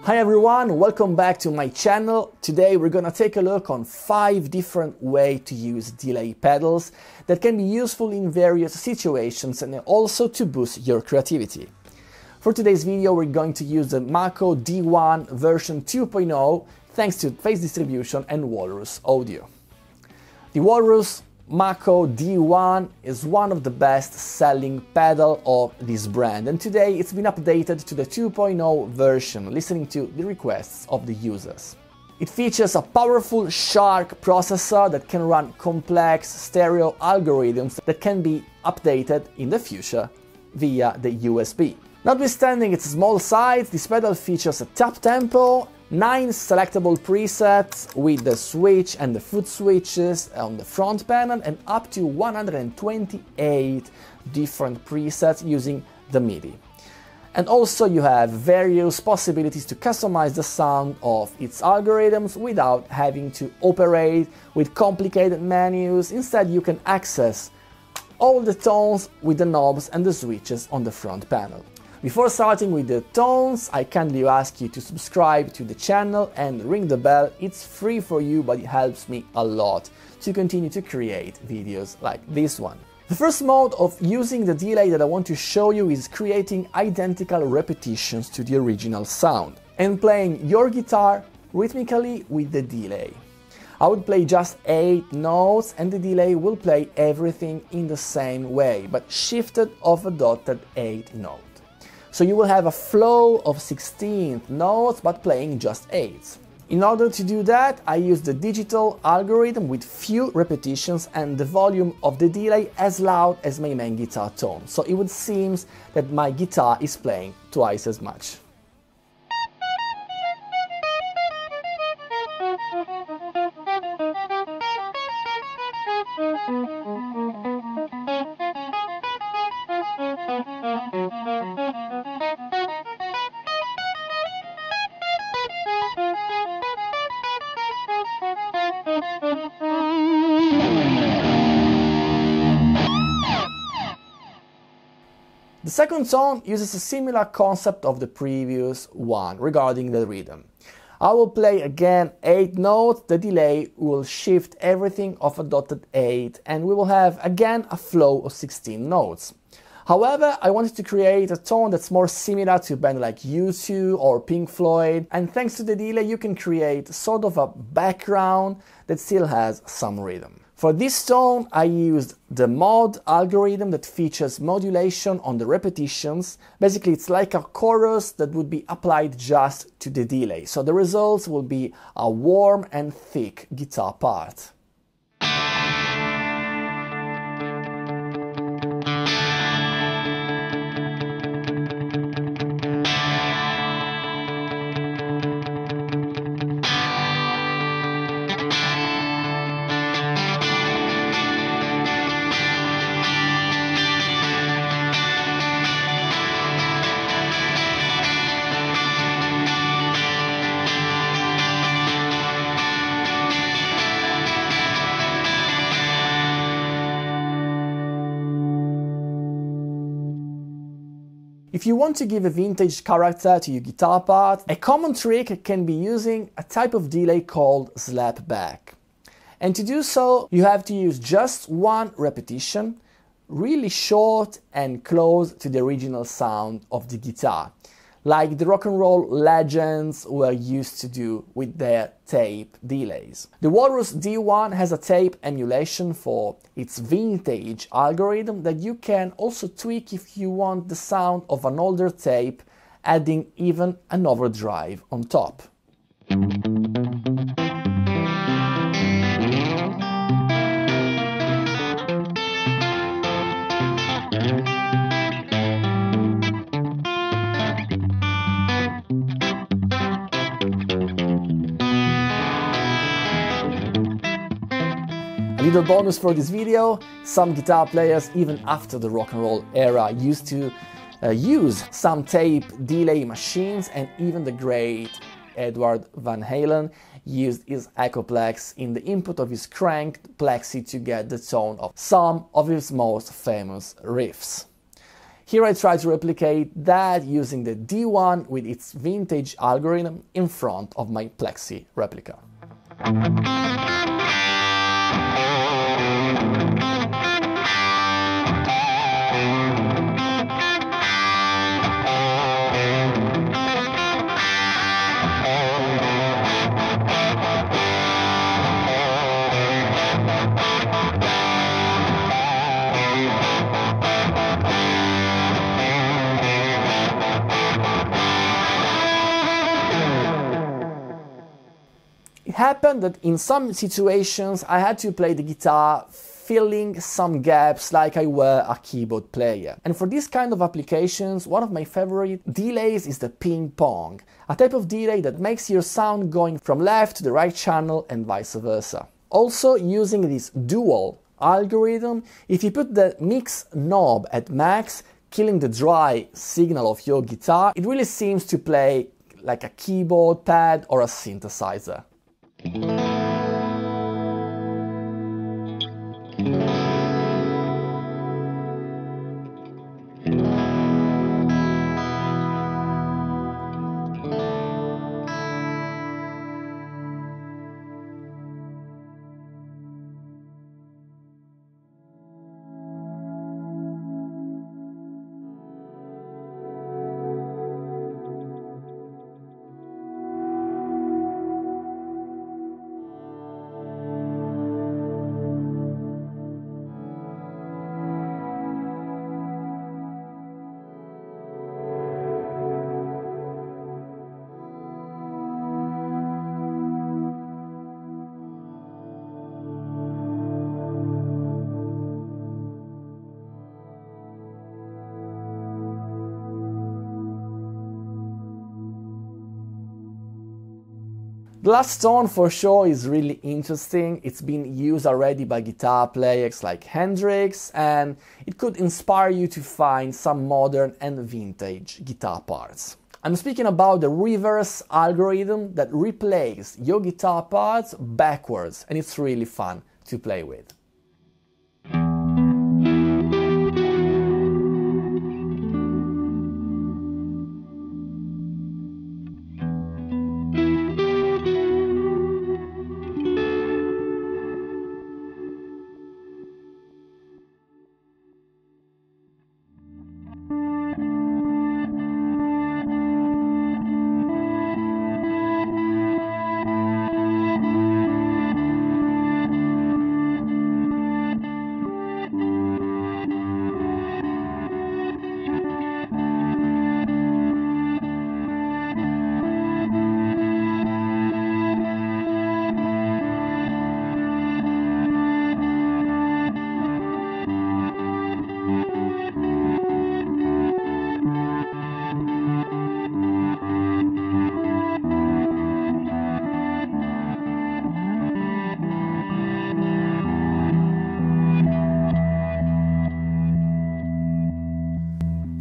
Hi everyone, welcome back to my channel. Today we're gonna take a look on 5 different ways to use delay pedals that can be useful in various situations and also to boost your creativity. For today's video we're going to use the MAKO D1 version 2.0 thanks to Phase Distribution and Walrus Audio. The Walrus MAKO D1 is one of the best selling pedal of this brand, and today it's been updated to the 2.0 version, listening to the requests of the users. It features a powerful Shark processor that can run complex stereo algorithms that can be updated in the future via the USB. Notwithstanding its small size, this pedal features a tap tempo, 9 selectable presets with the switch and the foot switches on the front panel, and up to 128 different presets using the MIDI. And also you have various possibilities to customize the sound of its algorithms without having to operate with complicated menus. Instead you can access all the tones with the knobs and the switches on the front panel. Before starting with the tones, I kindly ask you to subscribe to the channel and ring the bell. It's free for you, but it helps me a lot to continue to create videos like this one. The first mode of using the delay that I want to show you is creating identical repetitions to the original sound and playing your guitar rhythmically with the delay. I would play just 8 notes and the delay will play everything in the same way, but shifted of a dotted 8 note. So you will have a flow of 16th notes but playing just 8s. In order to do that, I use the digital algorithm with few repetitions and the volume of the delay as loud as my main guitar tone. So it would seem that my guitar is playing twice as much. The second tone uses a similar concept of the previous one regarding the rhythm. I will play again 8 notes, the delay will shift everything of a dotted 8 and we will have again a flow of 16 notes. However, I wanted to create a tone that's more similar to a band like U2 or Pink Floyd, and thanks to the delay you can create sort of a background that still has some rhythm. For this tone I used the mod algorithm that features modulation on the repetitions. Basically it's like a chorus that would be applied just to the delay, so the results will be a warm and thick guitar part. If you want to give a vintage character to your guitar part, a common trick can be using a type of delay called slapback. And to do so, you have to use just one repetition, really short and close to the original sound of the guitar, like the rock and roll legends were used to do with their tape delays. The Walrus D1 has a tape emulation for its vintage algorithm that you can also tweak if you want the sound of an older tape, adding even an overdrive on top. A little bonus for this video, some guitar players even after the rock and roll era used to use some tape delay machines, and even the great Edward Van Halen used his Echoplex in the input of his cranked plexi to get the tone of some of his most famous riffs. Here I try to replicate that using the D1 with its vintage algorithm in front of my Plexi replica. It happened that in some situations I had to play the guitar filling some gaps like I were a keyboard player. And for this kind of applications, one of my favorite delays is the ping pong, a type of delay that makes your sound going from left to the right channel and vice versa. Also, using this dual algorithm, if you put the mix knob at max, killing the dry signal of your guitar, it really seems to play like a keyboard pad or a synthesizer. The last tone for sure is really interesting. It's been used already by guitar players like Hendrix, and it could inspire you to find some modern and vintage guitar parts. I'm speaking about the reverse algorithm that replays your guitar parts backwards, and it's really fun to play with.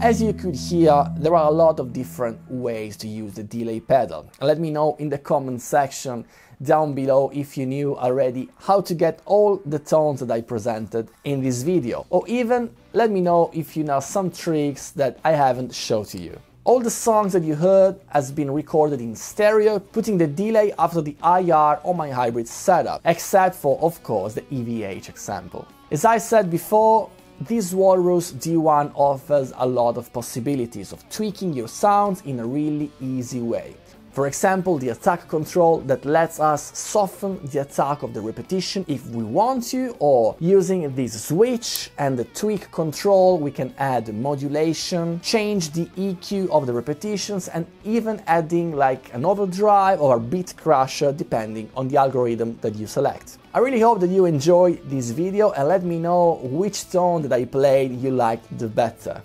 As you could hear, there are a lot of different ways to use the delay pedal. Let me know in the comment section down below if you knew already how to get all the tones that I presented in this video, or even let me know if you know some tricks that I haven't shown to you. All the songs that you heard has been recorded in stereo, putting the delay after the IR on my hybrid setup, except for, of course, the EVH example. As I said before, this Walrus D1 offers a lot of possibilities of tweaking your sounds in a really easy way. For example, the attack control that lets us soften the attack of the repetition if we want to, or using this switch and the tweak control we can add modulation, change the EQ of the repetitions, and even adding like an overdrive or a beat crusher depending on the algorithm that you select. I really hope that you enjoyed this video and let me know which tone that I played you liked the better.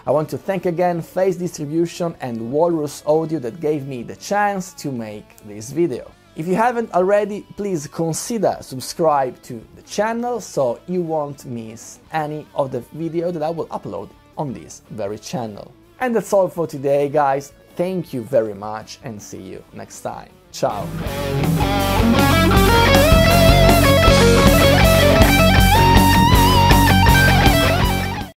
I want to thank again Face Distribution and Walrus Audio that gave me the chance to make this video. If you haven't already, please consider subscribe to the channel so you won't miss any of the video that I will upload on this very channel. And that's all for today, guys. Thank you very much and see you next time. Ciao!